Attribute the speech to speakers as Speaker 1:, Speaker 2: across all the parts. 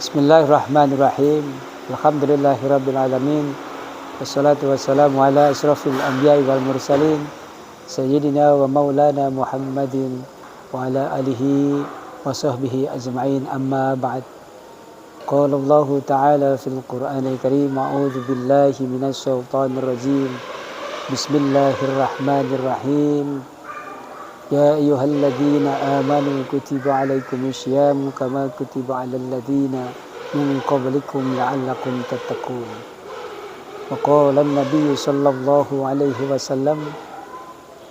Speaker 1: Bismillahirrahmanirrahim. Alhamdulillahirabbil alamin. Wassalatu wassalamu ala asyrafil anbiya'i wal mursalin sayyidina wa maulana Muhammadin wa ala alihi wa sahbihi ajma'in, amma ba'd. Qala Allah ta'ala fil Qur'anil Karim, a'udzu billahi minasy syaithanir rajim. Bismillahirrahmanirrahim. Ya ayyuhalladzina amanu kutiba alaikumus syiyam kama kutiba alal ladzina min qablikum la'allakum tattaqun. Wa qala an-nabiy sallallahu alaihi wasallam,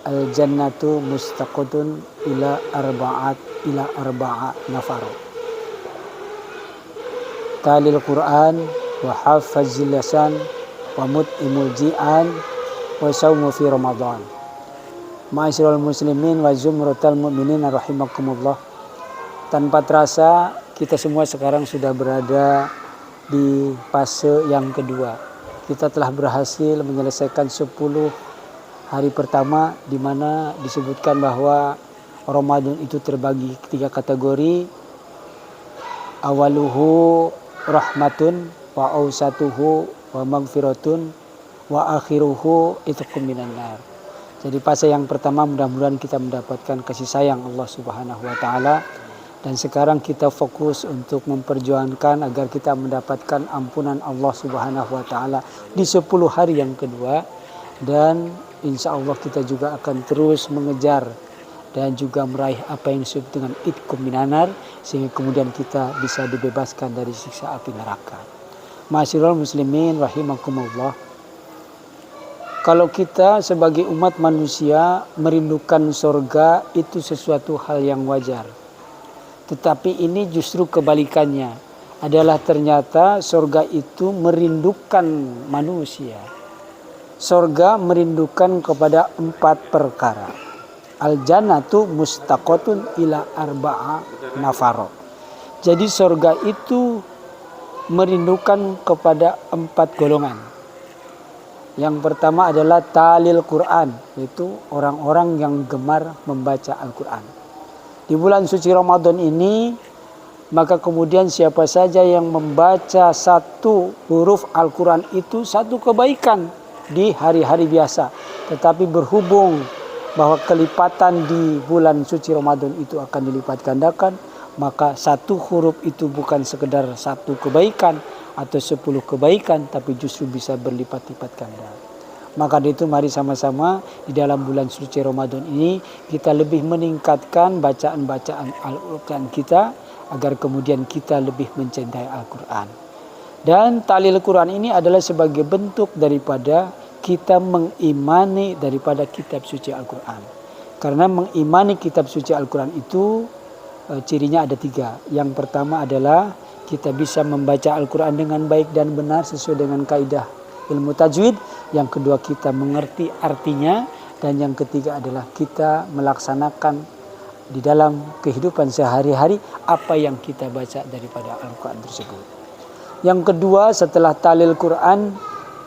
Speaker 1: al-jannatu mustaqatun ila arba'a nafar. Talil Qur'an wa hafazil lisan wa mut'imul ji'an wa shaumu fi Ramadan. Ma'asyiral muslimin wa zumratal mu'minin rahimakumullah. Tanpa terasa kita semua sekarang sudah berada di fase yang kedua. Kita telah berhasil menyelesaikan 10 hari pertama, di mana disebutkan bahwa Ramadan itu terbagi 3 kategori. Awaluhu rahmatun wa awsatuhu wa maghfiratun wa akhiruhu itqum minan nar. Jadi fase yang pertama mudah-mudahan kita mendapatkan kasih sayang Allah Subhanahu wa taala, dan sekarang kita fokus untuk memperjuangkan agar kita mendapatkan ampunan Allah Subhanahu wa taala di 10 hari yang kedua, dan insya Allah kita juga akan terus mengejar dan juga meraih apa yang disebut dengan itqum minanar, sehingga kemudian kita bisa dibebaskan dari siksa api neraka. Ma'asyiral muslimin rahimakumullah. Kalau kita sebagai umat manusia merindukan surga, itu sesuatu hal yang wajar. Tetapi ini justru kebalikannya. Adalah ternyata surga itu merindukan manusia. Surga merindukan kepada 4 perkara. Al-jannatu mustaqatun ila arba'a nafar. Jadi surga itu merindukan kepada 4 golongan. Yang pertama adalah talil Quran, yaitu orang-orang yang gemar membaca Al-Quran. Di bulan suci Ramadan ini, maka kemudian siapa saja yang membaca 1 huruf Al-Quran itu 1 kebaikan di hari-hari biasa. Tetapi berhubung bahwa kelipatan di bulan suci Ramadan itu akan dilipat gandakan, maka 1 huruf itu bukan sekedar 1 kebaikan atau 10 kebaikan, tapi justru bisa berlipat-lipat ganda. Maka dari itu mari sama-sama di dalam bulan suci Ramadan ini kita lebih meningkatkan bacaan-bacaan Al-Quran kita, agar kemudian kita lebih mencintai Al-Quran. Dan talil Quran ini adalah sebagai bentuk daripada kita mengimani daripada kitab suci Al-Quran. Karena mengimani kitab suci Al-Quran itu cirinya ada 3. Yang pertama adalah kita bisa membaca Al-Quran dengan baik dan benar sesuai dengan kaidah ilmu tajwid. Yang kedua, kita mengerti artinya. Dan yang ketiga adalah kita melaksanakan di dalam kehidupan sehari-hari apa yang kita baca daripada Al-Quran tersebut. Yang kedua, setelah talil Quran,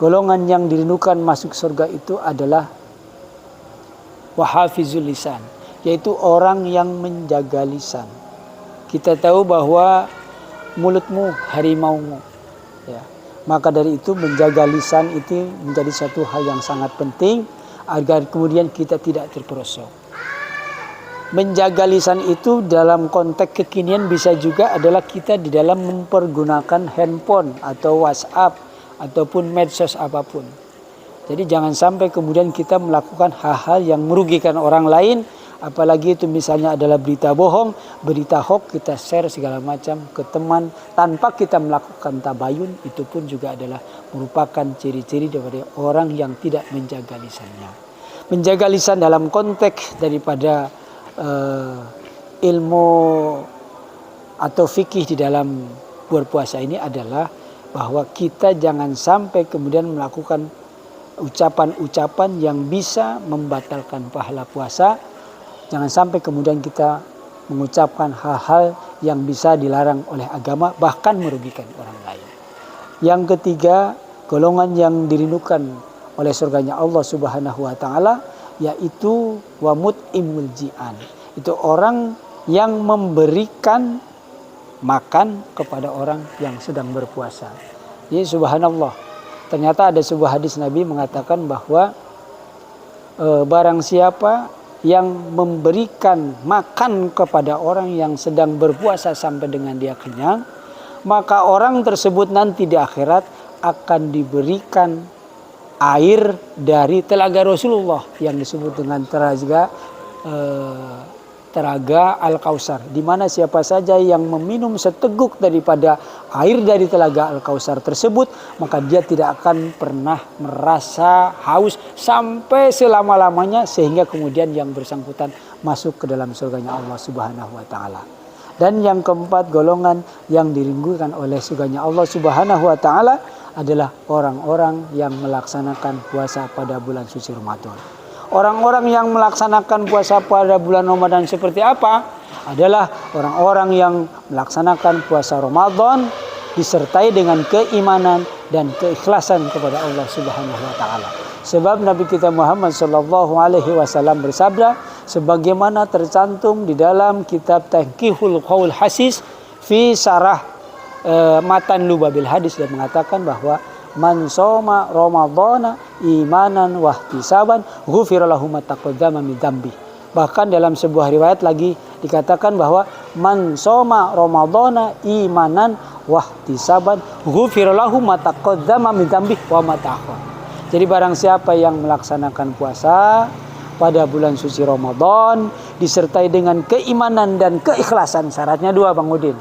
Speaker 1: golongan yang dirindukan masuk surga itu adalah wahafizul lisan, yaitu orang yang menjaga lisan. Kita tahu bahwa mulutmu harimaumu, ya. Maka dari itu menjaga lisan itu menjadi satu hal yang sangat penting agar kemudian kita tidak terperosok. Menjaga lisan itu dalam konteks kekinian bisa juga adalah kita di dalam mempergunakan handphone atau WhatsApp ataupun medsos apapun. Jadi jangan sampai kemudian kita melakukan hal-hal yang merugikan orang lain. Apalagi itu misalnya adalah berita bohong, berita hoax, kita share segala macam ke teman tanpa kita melakukan tabayun. Itu pun juga adalah merupakan ciri-ciri daripada orang yang tidak menjaga lisannya. Menjaga lisan dalam konteks daripada ilmu atau fikih di dalam berpuasa ini adalah bahwa kita jangan sampai kemudian melakukan ucapan-ucapan yang bisa membatalkan pahala puasa. Jangan sampai kemudian kita mengucapkan hal-hal yang bisa dilarang oleh agama, bahkan merugikan orang lain. Yang ketiga, golongan yang dirindukan oleh surganya Allah Subhanahu wa taala, yaitu wamut imul ji'an. Itu orang yang memberikan makan kepada orang yang sedang berpuasa. Jadi subhanallah, ternyata ada sebuah hadis Nabi mengatakan bahwa barang siapa yang memberikan makan kepada orang yang sedang berpuasa sampai dengan dia kenyang, maka orang tersebut nanti di akhirat akan diberikan air dari telaga Rasulullah yang disebut dengan telaga Al-Kausar, di mana siapa saja yang meminum seteguk daripada air dari telaga Al-Kausar tersebut, maka dia tidak akan pernah merasa haus sampai selama-lamanya, sehingga kemudian yang bersangkutan masuk ke dalam surganya Allah Subhanahu wa taala. Dan yang keempat, golongan yang dirindukan oleh surganya Allah Subhanahu wa taala adalah orang-orang yang melaksanakan puasa pada bulan suci Ramadan. Orang-orang yang melaksanakan puasa pada bulan Ramadan seperti apa? Adalah orang-orang yang melaksanakan puasa Ramadan disertai dengan keimanan dan keikhlasan kepada Allah Subhanahu wa taala. Sebab Nabi kita Muhammad sallallahu alaihi wasallam bersabda sebagaimana tercantum di dalam kitab Tanqihul Qaul Hasis fi Syarah Matan Lubabil Hadis, yang mengatakan bahwa man shoma ramadhana imanan wahtisaban ghufira lahu ma taqaddama min dzambi. Bahkan dalam sebuah riwayat lagi dikatakan bahwa man shoma ramadhana imanan wahtisaban ghufira lahu ma taqaddama min dzambi wa ma ta'akhkhar. Jadi barang siapa yang melaksanakan puasa pada bulan suci Ramadan disertai dengan keimanan dan keikhlasan, syaratnya dua Bang Udin,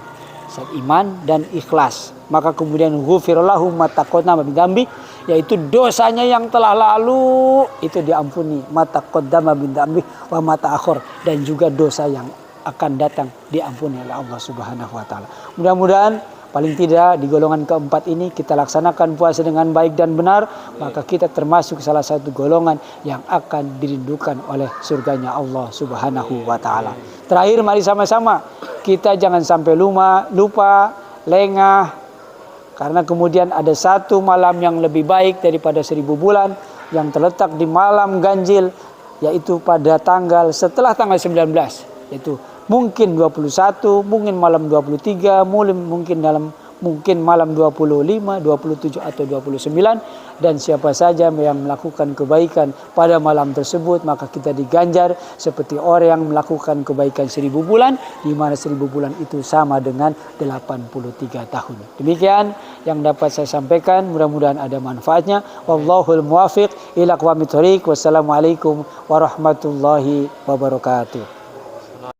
Speaker 1: iman dan ikhlas, maka kemudian ghufira lahu ma taqaddama min dzambi, yaitu dosanya yang telah lalu itu diampuni, ma taqaddama min dzambi wa ma ta'akhkhar, dan juga dosa yang akan datang diampuni oleh Allah Subhanahu wa taala. Mudah-mudahan paling tidak di golongan keempat ini kita laksanakan puasa dengan baik dan benar, maka kita termasuk salah satu golongan yang akan dirindukan oleh surganya Allah Subhanahu wa taala. Terakhir, mari sama-sama kita jangan sampai lupa, lengah, karena kemudian ada satu malam yang lebih baik daripada 1000 bulan yang terletak di malam ganjil, yaitu pada tanggal setelah tanggal 19, yaitu mungkin 21, mungkin malam 23, mungkin malam 25, 27 atau 29, dan siapa saja yang melakukan kebaikan pada malam tersebut maka kita diganjar seperti orang yang melakukan kebaikan 1000 bulan, di mana 1000 bulan itu sama dengan 83 tahun. Demikian yang dapat saya sampaikan, mudah-mudahan ada manfaatnya. Wallahul muwaffiq ila aqwamit thoriq. Wassalamualaikum warahmatullahi wabarakatuh.